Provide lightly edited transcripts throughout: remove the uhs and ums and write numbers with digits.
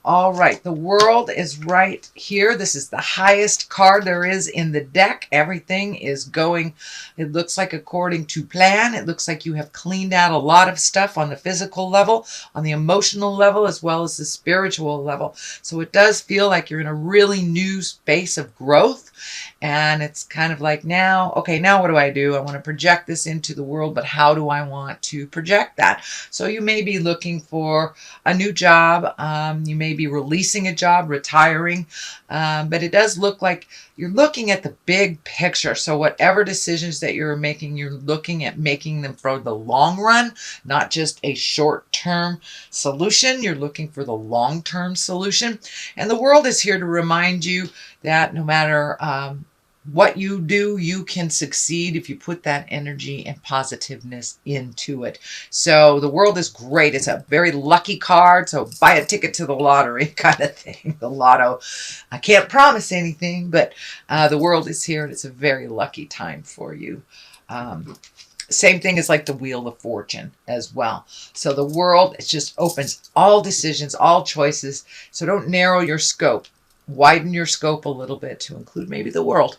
All right, the world is right here. This is the highest card there is in the deck. Everything is going, it looks like, according to plan. It looks like you have cleaned out a lot of stuff on the physical level, on the emotional level, as well as the spiritual level. So it does feel like you're in a really new space of growth. And it's kind of like, now, okay, now what do I do? I want to project this into the world, but how do I want to project that? So you may be looking for a new job. You may be releasing a job, retiring, but it does look like you're looking at the big picture. So whatever decisions that you're making, you're looking at making them for the long run, not just a short-term solution. You're looking for the long-term solution. And the world is here to remind you that no matter what you do, you can succeed if you put that energy and positiveness into it. So the world is great. It's a very lucky card. So buy a ticket to the lottery kind of thing. The lotto. I can't promise anything, but the world is here and it's a very lucky time for you. Same thing as like the Wheel of Fortune as well. So the world, it just opens all decisions, all choices. So don't narrow your scope. Widen your scope a little bit to include maybe the world.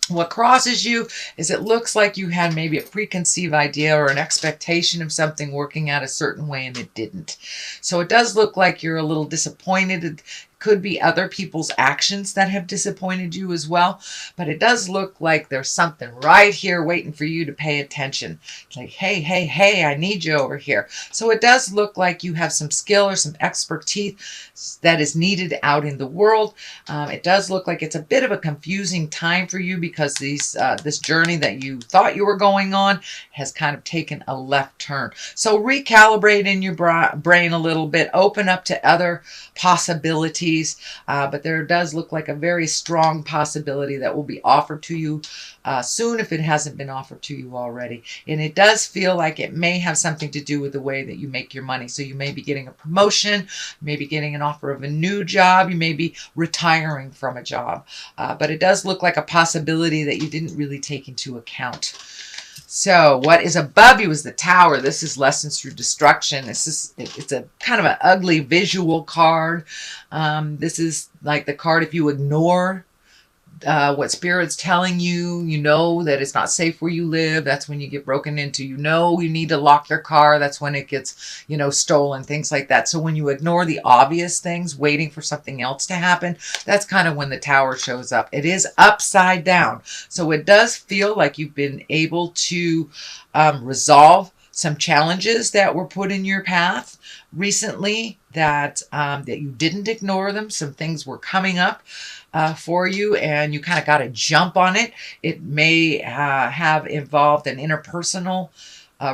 What crosses you is it looks like you had maybe a preconceived idea or an expectation of something working out a certain way and it didn't. So it does look like you're a little disappointed. It could be other people's actions that have disappointed you as well. But it does look like there's something right here waiting for you to pay attention. It's like, hey, hey, hey, I need you over here. So it does look like you have some skill or some expertise that is needed out in the world. It does look like it's a bit of a confusing time for you because this journey that you thought you were going on has kind of taken a left turn. So recalibrate in your brain a little bit, open up to other possibilities. But there does look like a very strong possibility that will be offered to you soon if it hasn't been offered to you already. And it does feel like it may have something to do with the way that you make your money. So you may be getting a promotion, you may be getting an offer of a new job, you may be retiring from a job. But it does look like a possibility that you didn't really take into account. So what is above you is the Tower. This is lessons through destruction. It's a kind of an ugly visual card. This is like the card if you ignore what Spirit's telling you, you know that it's not safe where you live. That's when you get broken into. You know you need to lock your car. That's when it gets, stolen, things like that. So when you ignore the obvious things, waiting for something else to happen, that's kind of when the Tower shows up. It is upside down. So it does feel like you've been able to resolve some challenges that were put in your path recently, that you didn't ignore them. Some things were coming up for you and you kind of got to jump on it. It may have involved an interpersonal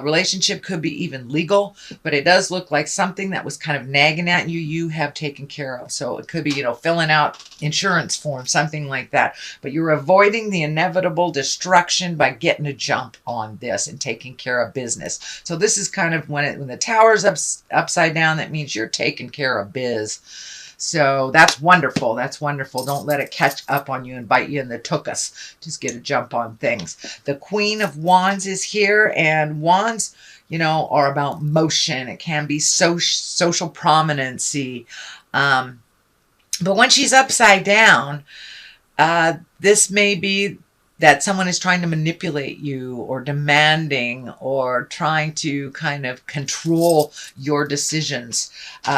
relationship, could be even legal, but it does look like something that was kind of nagging at you, you have taken care of. So it could be, filling out insurance forms, something like that. But you're avoiding the inevitable destruction by getting a jump on this and taking care of business. So this is kind of when the Tower's upside down, that means you're taking care of biz. So that's wonderful. That's wonderful. Don't let it catch up on you and bite you in the tuchus. Just get a jump on things. The Queen of Wands is here, and wands, are about motion. It can be social prominency. But when she's upside down, this may be that someone is trying to manipulate you or demanding or trying to kind of control your decisions.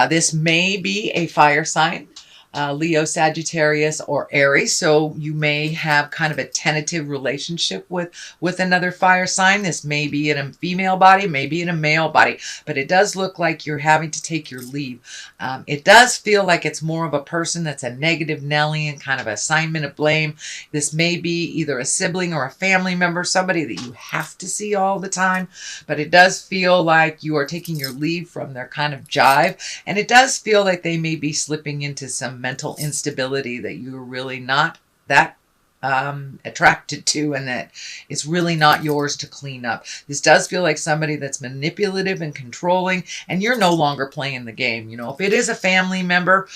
This may be a fire sign, Leo, Sagittarius, or Aries. So you may have kind of a tentative relationship with another fire sign. This may be in a female body, maybe in a male body, but it does look like you're having to take your leave. It does feel like it's more of a person that's a negative Nelly and kind of assignment of blame. This may be either a sibling or a family member, somebody that you have to see all the time, but it does feel like you are taking your leave from their kind of jive. And it does feel like they may be slipping into some mental instability that you're really not that attracted to, and that it's really not yours to clean up. This does feel like somebody that's manipulative and controlling, and you're no longer playing the game. You know, if it is a family member,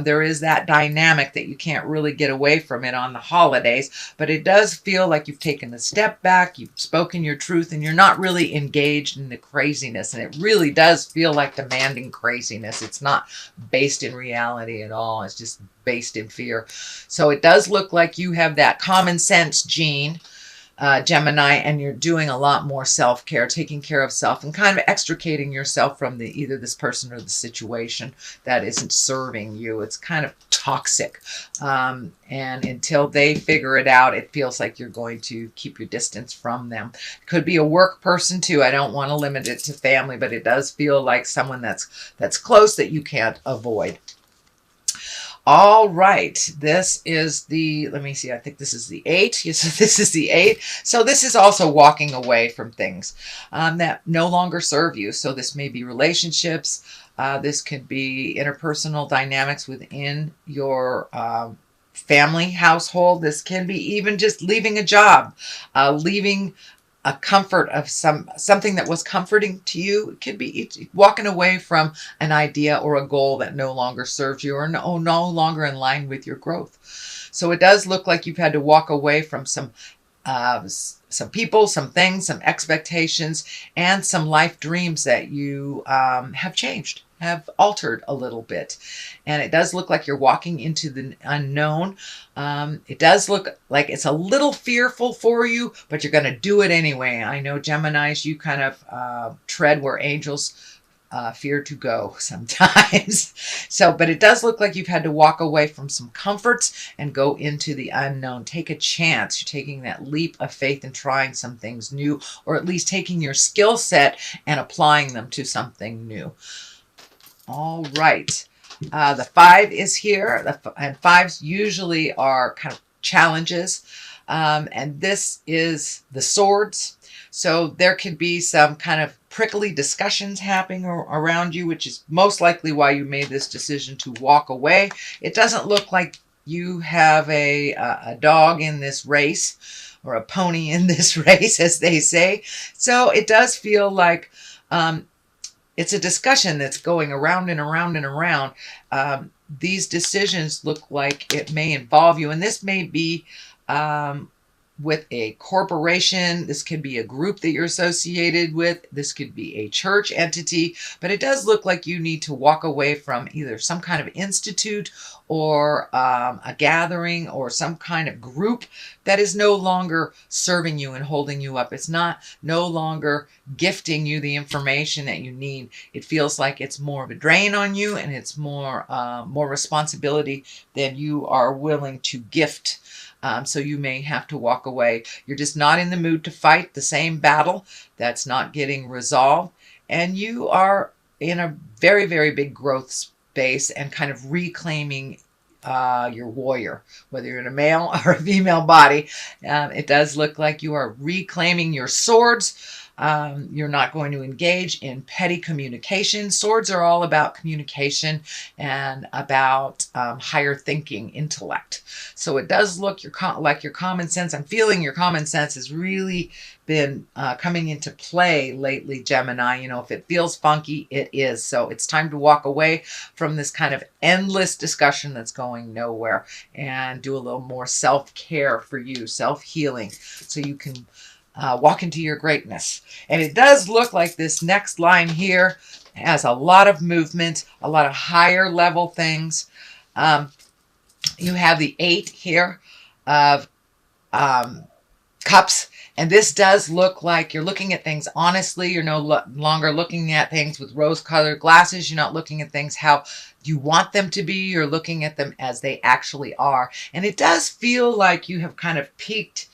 there is that dynamic that you can't really get away from it on the holidays, but it does feel like you've taken a step back, you've spoken your truth, and you're not really engaged in the craziness, and it really does feel like demanding craziness. It's not based in reality at all. It's just based in fear. So it does look like you have that common sense gene, Gemini, and you're doing a lot more self-care, taking care of self, and kind of extricating yourself from either this person or the situation that isn't serving you. It's kind of toxic. And until they figure it out, it feels like you're going to keep your distance from them. Could be a work person too. I don't want to limit it to family, but it does feel like someone that's close that you can't avoid. All right, this is the, let me see, I think this is the 8. Yes, this is the 8. So this is also walking away from things that no longer serve you. So this may be relationships. This could be interpersonal dynamics within your family household. This can be even just leaving a job, leaving a comfort of something that was comforting to you. It could be walking away from an idea or a goal that no longer serves you or no longer in line with your growth. So it does look like you've had to walk away from some people, some things, some expectations, and some life dreams that you have changed, have altered a little bit. And it does look like you're walking into the unknown. It does look like it's a little fearful for you, but you're going to do it anyway. I know Geminis, you kind of tread where angels fear to go sometimes. So, but it does look like you've had to walk away from some comforts and go into the unknown. Take a chance. You're taking that leap of faith and trying some things new, or at least taking your skill set and applying them to something new. All right. The 5 is here, and 5s usually are kind of challenges. And this is the swords. So there could be some kind of prickly discussions happening around you, which is most likely why you made this decision to walk away. It doesn't look like you have a dog in this race, or a pony in this race, as they say. So it does feel like it's a discussion that's going around and around and around. These decisions look like it may involve you, and this may be with a corporation. This could be a group that you're associated with. This could be a church entity, but it does look like you need to walk away from either some kind of institute or a gathering or some kind of group that is no longer serving you and holding you up. It's no longer gifting you the information that you need. It feels like it's more of a drain on you, and it's more responsibility than you are willing to gift. So you may have to walk away. You're just not in the mood to fight the same battle that's not getting resolved. And you are in a very, very big growth space and kind of reclaiming your warrior, whether you're in a male or a female body. It does look like you are reclaiming your swords. You're not going to engage in petty communication. Swords are all about communication and about higher thinking, intellect. So it does look like your common sense. I'm feeling your common sense has really been coming into play lately, Gemini. You know, if it feels funky, it is. So it's time to walk away from this kind of endless discussion that's going nowhere and do a little more self-care for you, self-healing, so you can walk into your greatness. And it does look like this next line here has a lot of movement, a lot of higher level things. You have the 8 here of cups. And this does look like you're looking at things honestly. You're no longer looking at things with rose-colored glasses. You're not looking at things how you want them to be. You're looking at them as they actually are. And it does feel like you have kind of peaked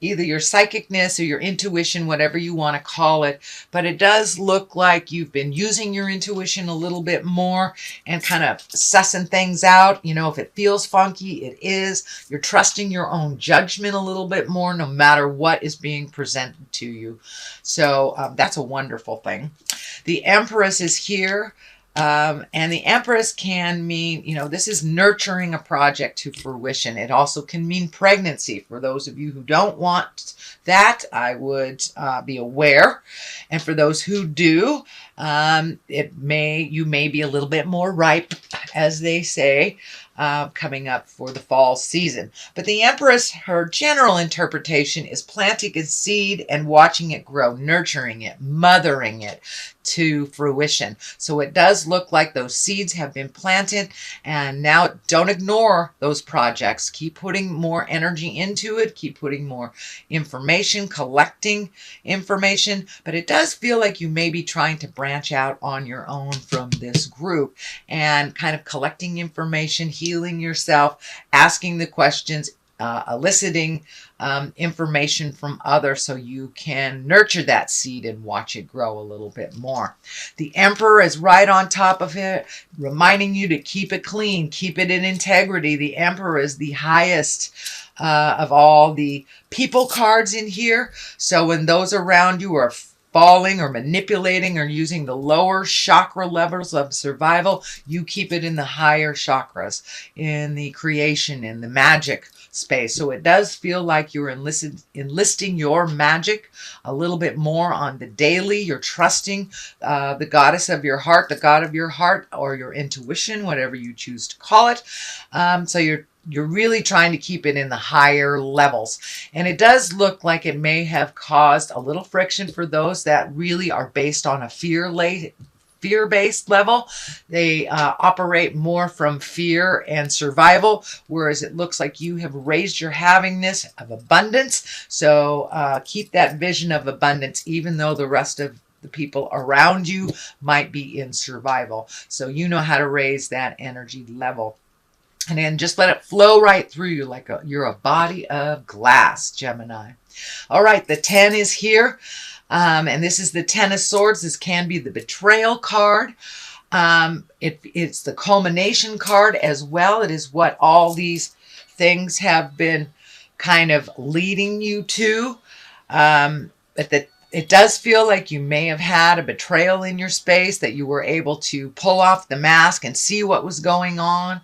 either your psychicness or your intuition, whatever you want to call it. But it does look like you've been using your intuition a little bit more and kind of sussing things out. You know, if it feels funky, it is. You're trusting your own judgment a little bit more, no matter what is being presented to you. So that's a wonderful thing. The Empress is here. And the Empress can mean, this is nurturing a project to fruition. It also can mean pregnancy. For those of you who don't want that, I would be aware. And for those who do, you may be a little bit more ripe, as they say, coming up for the fall season. But the Empress, her general interpretation is planting a seed and watching it grow, nurturing it, mothering it to fruition. So it does look like those seeds have been planted, and now don't ignore those projects. Keep putting more energy into it. Keep putting more information, collecting information. But it does feel like you may be trying to branch out on your own from this group and kind of collecting information, healing yourself, asking the questions, eliciting information from others so you can nurture that seed and watch it grow a little bit more. The Emperor is right on top of it, reminding you to keep it clean, keep it in integrity. The Emperor is the highest of all the people cards in here. So when those around you are falling or manipulating or using the lower chakra levels of survival, you keep it in the higher chakras, in the creation, in the magic space. So it does feel like you're enlisting your magic a little bit more on the daily. You're trusting the goddess of your heart, the god of your heart, or your intuition, whatever you choose to call it. So you're really trying to keep it in the higher levels. And it does look like it may have caused a little friction for those that really are based on a fear-based level. They operate more from fear and survival, whereas it looks like you have raised your havingness of abundance. So keep that vision of abundance, even though the rest of the people around you might be in survival. So you know how to raise that energy level. And then just let it flow right through you like you're a body of glass, Gemini. All right, the 10 is here. And this is the 10 of Swords. This can be the betrayal card. It's the culmination card as well. It is what all these things have been kind of leading you to. But it does feel like you may have had a betrayal in your space, that you were able to pull off the mask and see what was going on.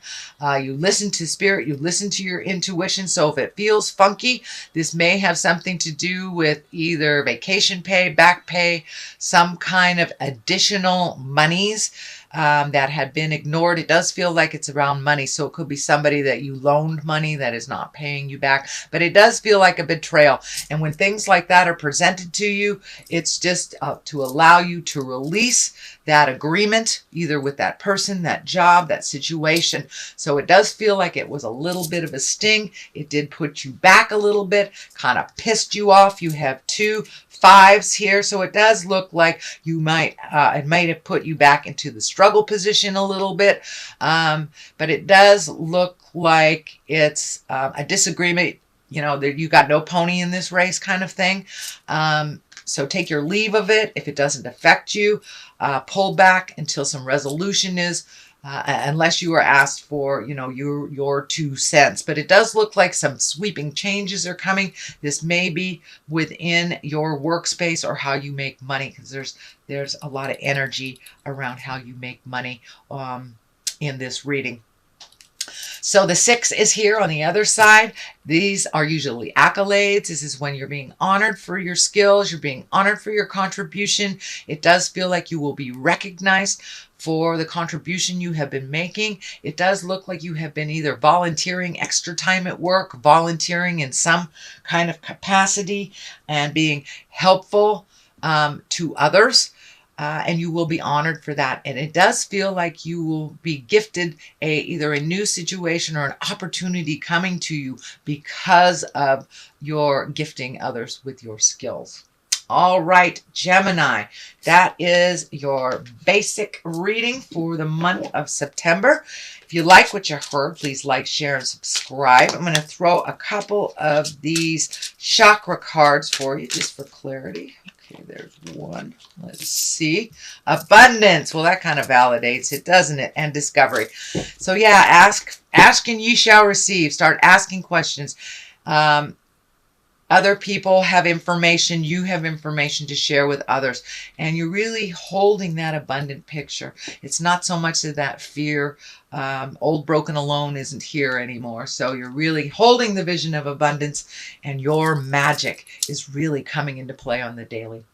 You listen to spirit, you listen to your intuition. So if it feels funky, this may have something to do with either vacation pay, back pay, some kind of additional monies that had been ignored. It does feel like it's around money. So it could be somebody that you loaned money that is not paying you back. But it does feel like a betrayal. And when things like that are presented to you, it's just to allow you to release that agreement, either with that person, that job, that situation. So it does feel like it was a little bit of a sting. It did put you back a little bit, kind of pissed you off. You have 2 5s here, so it does look like you might it might have put you back into the struggle position a little bit, but it does look like it's a disagreement, that you got no pony in this race kind of thing. So take your leave of it if it doesn't affect you. Pull back until some resolution is, unless you are asked for, your 2 cents. But it does look like some sweeping changes are coming. This may be within your workspace or how you make money, because there's a lot of energy around how you make money in this reading. So the 6 is here on the other side. These are usually accolades. This is when you're being honored for your skills. You're being honored for your contribution. It does feel like you will be recognized for the contribution you have been making. It does look like you have been either volunteering extra time at work, volunteering in some kind of capacity, and being helpful to others. And you will be honored for that. And it does feel like you will be gifted either a new situation or an opportunity coming to you because of your gifting others with your skills. All right, Gemini, that is your basic reading for the month of September. If you like what you heard, please like, share, and subscribe. I'm going to throw a couple of these chakra cards for you just for clarity. Okay, there's one. Let's see. Abundance. Well, that kind of validates it, doesn't it? And discovery. So yeah, ask and ye shall receive. Start asking questions. Other people have information, you have information to share with others, and you're really holding that abundant picture. It's not so much of that fear. Old broken alone isn't here anymore. So you're really holding the vision of abundance, and your magic is really coming into play on the daily.